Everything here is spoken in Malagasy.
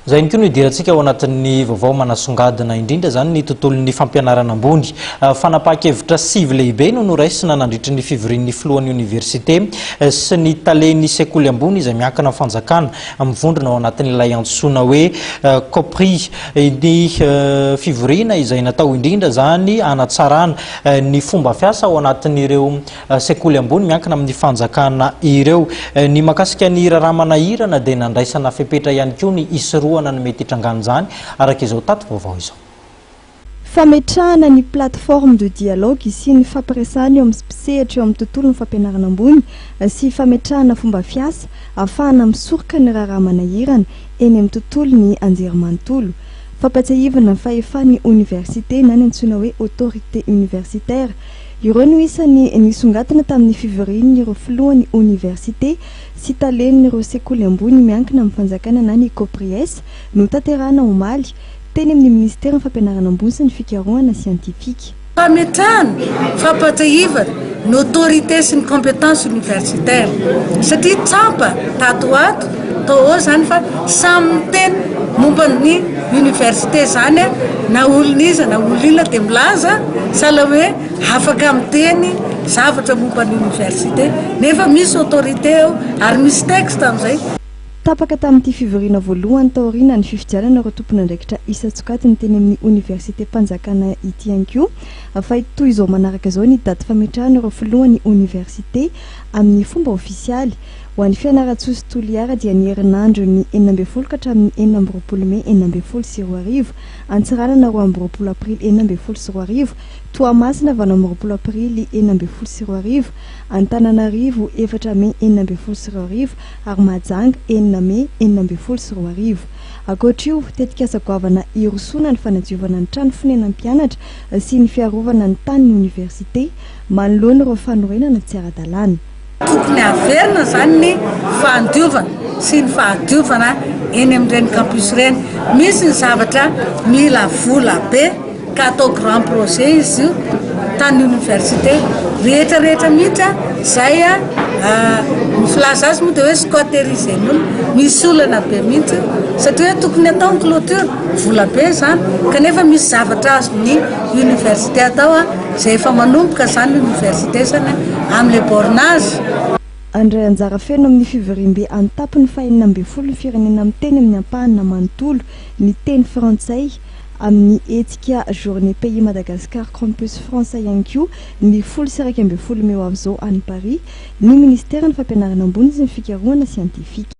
Zay ny koa no idirantsika ao anatin'ny vaovao manasongadina indrindra zany ny tontolon'ny fampianarana ambony. Fanapahan-kevitra sivy lehibe no noraisina nandritry ny fivorian'ny filohan'ny oniversite sy ny talen'ny sekoly ambony izay miankina amin'ny Fanjakana mivondrona ao anatin'ilay antsoina hoe Copries. Ny fivoriana izay natao indrindra zany anatsarana ny fomba fiasa ao anatin'ireo sekoly ambony miankina amin'ny Fanjakana ireo. Ny makasika ny raramanahirana dia nandraisana fepetra ihany koa ny isroana ny mety hitrangana zany araka izao tato vaovao izao. Fametrahana ny plateforme de dialogue sy ny fampiresahana eo amin'ny mpisehatra eo amin'ny tontolon'ny fampianarana ambony sy fametrahana fomba fiasa ahafahana misoroka ny raramanahirana eny amin'ny tontolon'ny anjerimanontolo. Fampatsiahivana ny fahefan'ny oniversite na ny antsoina hoe autorité universitaire. Ireo no isany nisongadina tamin'ny fivorian'ireo filohan'ny oniversite sy talen'ireo sekoly ambony miankina amin'ny Fanjakana na ny Copries notanterahana omaly teny amin'ny ministère fampianarana ambony sy ny fikarohana siantifika. Fametrahana fampatsiahivana ny autorité sy ny compétence universitaire satria tsapa tatoato tao zany fa samy miteny momba ny université zany na olon'iza na olona dia milaza sala hoe afaka miteny zavatra momba ny université nefa misy autorité eo ary misy texte amin'izay. Tapaka tamin'ity fivoriana voalohany taoriana ny fifidianana ireo tompon'andraikitra isa-tsokajy teny amin'ny oniversité Fanjakana ity ihany koa afa toy izao manaraka izao ny daty fametrahana ireo filohan'ny oniversité amin'ny fomba ofisialy ho an'ny fianaran-tsosy toliara dia ny herinandro ny 12 ka hatramin'ny 24 Mey 2024 antsiranana 12 Aprily 2024 Toamasina 20 Aprily 2024 Antananarivo 4 Mey 2024 ary Mahajanga 4 Mey 2024. Ankoatr'io tetika asa goavana irosona ny fanadiovana ny trano fonenan'ny mpianatra sy ny fiarovana ny tany ny oniversité manoloana ireo fanorenana tsy ara-dalàna. Tokony averina zany ny fandiovana sy ny fahadiovana eny amin'ireny campus ireny. Misy ny zavatra mila vola be ka atao grand projet izy io tany université rehetrarehetra mihitsy zay ny filaza azy moa dia hoe squatterisation misy olana be mihitsy satria tokony atao ny clôture vola be zany kanefa misy zavatra azony université atao zay efa manomboka zany université zany amin'ny bornage. Andray anjara feno amin'ny fivoriam-be antapiny fahenina amby folo ny firenena miteny amin'ny ampahana manontolo ny teny frantsay amin'ny etika journée pays Madagascar campus français ihany koa ny 12 Mey avy izao any Paris ny ministère ny fampianarana ambony sy ny fikarohana siantifika.